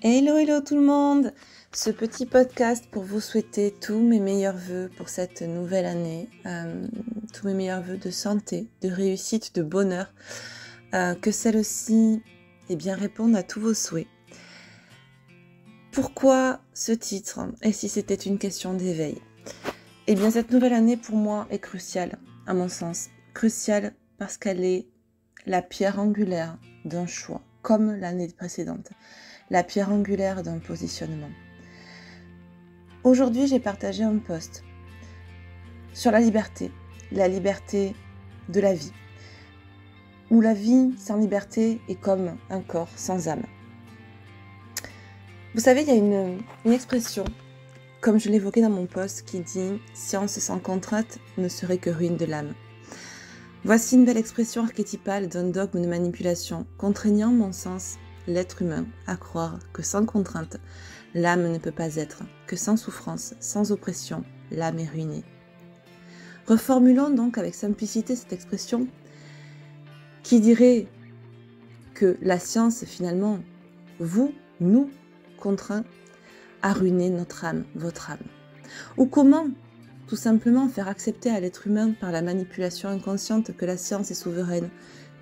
Hello, hello tout le monde! Ce petit podcast pour vous souhaiter tous mes meilleurs vœux pour cette nouvelle année, tous mes meilleurs vœux de santé, de réussite, de bonheur, que celle-ci réponde à tous vos souhaits. Pourquoi ce titre? Et si c'était une question d'éveil? Eh bien, cette nouvelle année pour moi est cruciale, à mon sens. Cruciale parce qu'elle est la pierre angulaire d'un choix, comme l'année précédente. La pierre angulaire d'un positionnement. Aujourd'hui, j'ai partagé un post sur la liberté de la vie, où la vie sans liberté est comme un corps sans âme. Vous savez, il y a une expression, comme je l'évoquais dans mon post, qui dit « Science sans contrainte ne serait que ruine de l'âme ». Voici une belle expression archétypale d'un dogme de manipulation, contraignant mon sens l'être humain à croire que sans contrainte, l'âme ne peut pas être, que sans souffrance, sans oppression, l'âme est ruinée. Reformulons donc avec simplicité cette expression qui dirait que la science finalement, nous contraint à ruiner notre âme, votre âme. Ou comment tout simplement faire accepter à l'être humain par la manipulation inconsciente que la science est souveraine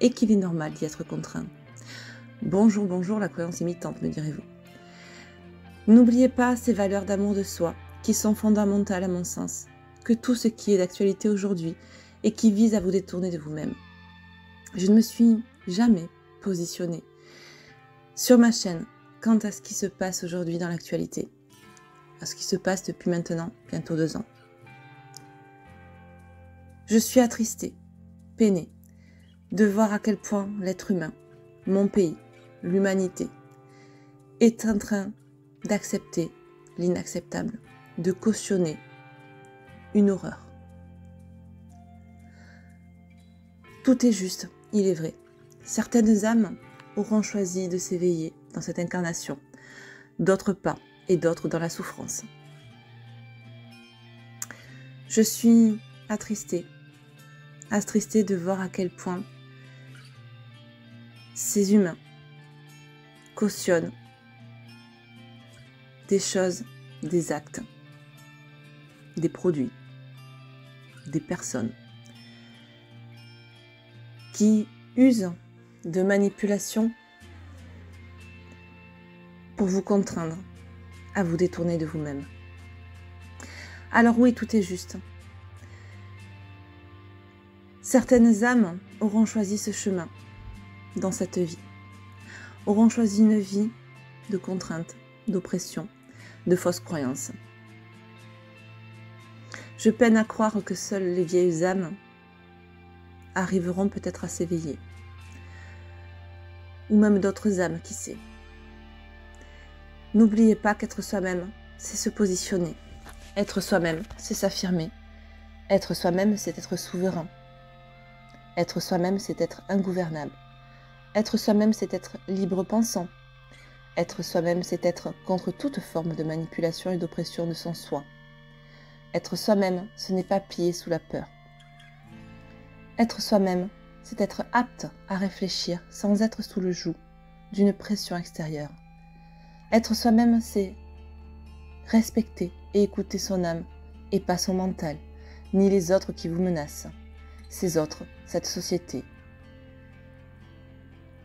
et qu'il est normal d'y être contraint. Bonjour, bonjour, la croyance imitante, me direz-vous. N'oubliez pas ces valeurs d'amour de soi, qui sont fondamentales à mon sens, que tout ce qui est d'actualité aujourd'hui et qui vise à vous détourner de vous-même. Je ne me suis jamais positionnée sur ma chaîne quant à ce qui se passe aujourd'hui dans l'actualité, à ce qui se passe depuis maintenant bientôt 2 ans. Je suis attristée, peinée, de voir à quel point l'être humain, mon pays, l'humanité, est en train d'accepter l'inacceptable, de cautionner une horreur. Tout est juste, il est vrai. Certaines âmes auront choisi de s'éveiller dans cette incarnation, d'autres pas, et d'autres dans la souffrance. Je suis attristée de voir à quel point ces humains cautionnent des choses, des actes, des produits, des personnes qui usent de manipulation pour vous contraindre à vous détourner de vous-même. Alors oui, tout est juste. Certaines âmes auront choisi ce chemin dans cette vie, auront choisi une vie de contrainte, d'oppression, de fausses croyances. Je peine à croire que seules les vieilles âmes arriveront peut-être à s'éveiller. Ou même d'autres âmes, qui sait. N'oubliez pas qu'être soi-même, c'est se positionner. Être soi-même, c'est s'affirmer. Être soi-même, c'est être souverain. Être soi-même, c'est être ingouvernable. Être soi-même, c'est être libre pensant. Être soi-même, c'est être contre toute forme de manipulation et d'oppression de son soi. Être soi-même, ce n'est pas plier sous la peur. Être soi-même, c'est être apte à réfléchir sans être sous le joug d'une pression extérieure. Être soi-même, c'est respecter et écouter son âme et pas son mental, ni les autres qui vous menacent. Ces autres, cette société,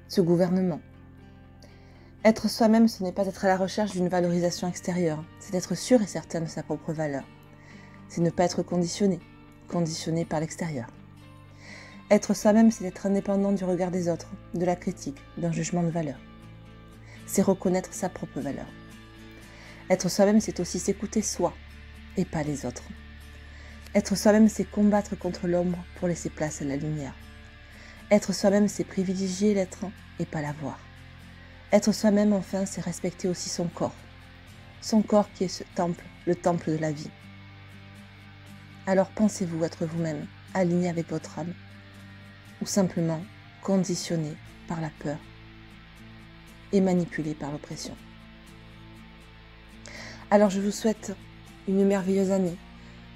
ce gouvernement. Être soi-même, ce n'est pas être à la recherche d'une valorisation extérieure, c'est être sûr et certain de sa propre valeur. C'est ne pas être conditionné par l'extérieur. Être soi-même, c'est être indépendant du regard des autres, de la critique, d'un jugement de valeur. C'est reconnaître sa propre valeur. Être soi-même, c'est aussi s'écouter soi et pas les autres. Être soi-même, c'est combattre contre l'ombre pour laisser place à la lumière. Être soi-même, c'est privilégier l'être et pas l'avoir. Être soi-même, enfin, c'est respecter aussi son corps. Son corps qui est ce temple, le temple de la vie. Alors pensez-vous être vous-même, aligné avec votre âme, ou simplement conditionné par la peur et manipulé par l'oppression. Alors je vous souhaite une merveilleuse année,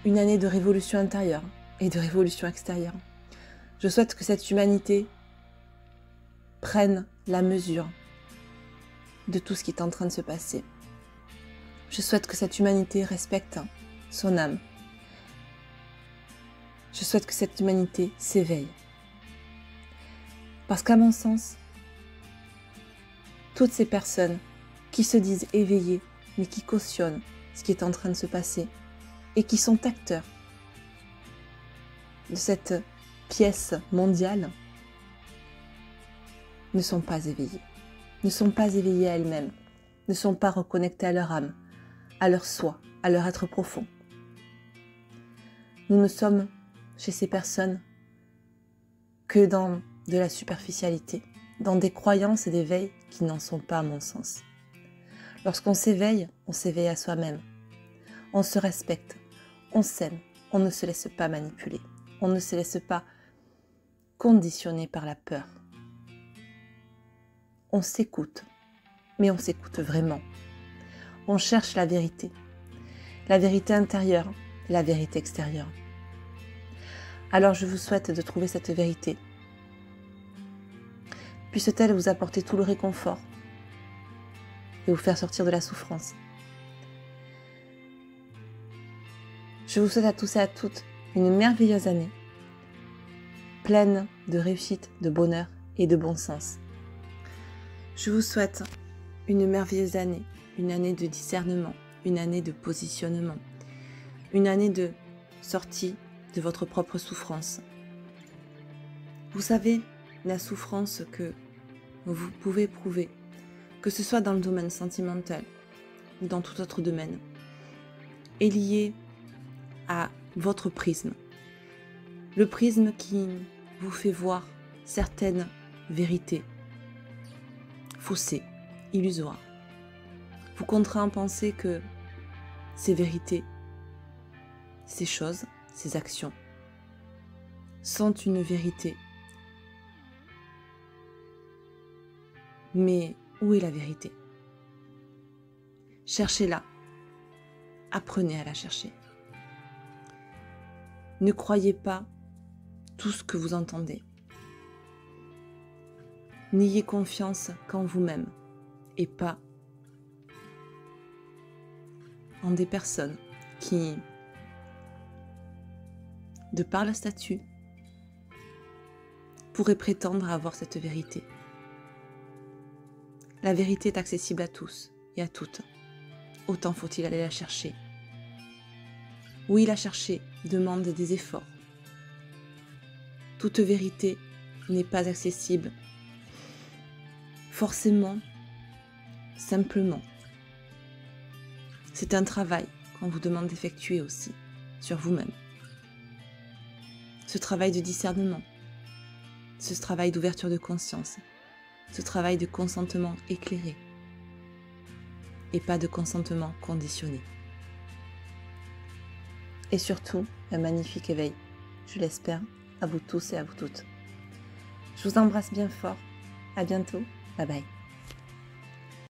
une année de révolution intérieure et de révolution extérieure. Je souhaite que cette humanité prenne la mesure de tout ce qui est en train de se passer. Je souhaite que cette humanité respecte son âme. Je souhaite que cette humanité s'éveille. Parce qu'à mon sens, toutes ces personnes qui se disent éveillées, mais qui cautionnent ce qui est en train de se passer et qui sont acteurs de cette pièce mondiale, ne sont pas éveillées, ne sont pas éveillées à elles-mêmes, ne sont pas reconnectées à leur âme, à leur soi, à leur être profond. Nous ne sommes chez ces personnes que dans de la superficialité, dans des croyances et des veilles qui n'en sont pas à mon sens. Lorsqu'on s'éveille à soi-même. On se respecte, on s'aime, on ne se laisse pas manipuler, on ne se laisse pas conditionner par la peur. On s'écoute, mais on s'écoute vraiment. On cherche la vérité intérieure, la vérité extérieure. Alors je vous souhaite de trouver cette vérité. Puisse-t-elle vous apporter tout le réconfort et vous faire sortir de la souffrance. Je vous souhaite à tous et à toutes une merveilleuse année, pleine de réussite, de bonheur et de bon sens. Je vous souhaite une merveilleuse année, une année de discernement, une année de positionnement, une année de sortie de votre propre souffrance. Vous savez, la souffrance que vous pouvez éprouver, que ce soit dans le domaine sentimental ou dans tout autre domaine, est liée à votre prisme. Le prisme qui vous fait voir certaines vérités faussées, illusoires. Vous contraint à penser que ces vérités, ces choses, ces actions sont une vérité. Mais où est la vérité? Cherchez-la. Apprenez à la chercher. Ne croyez pas tout ce que vous entendez. N'ayez confiance qu'en vous-même et pas en des personnes qui, de par leur statut, pourraient prétendre avoir cette vérité. La vérité est accessible à tous et à toutes. Autant faut-il aller la chercher. Oui, la chercher demande des efforts. Toute vérité n'est pas accessible forcément, simplement. C'est un travail qu'on vous demande d'effectuer aussi sur vous-même. Ce travail de discernement, ce travail d'ouverture de conscience, ce travail de consentement éclairé et pas de consentement conditionné. Et surtout, un magnifique éveil, je l'espère, à vous tous et à vous toutes. Je vous embrasse bien fort. À bientôt. Bye bye.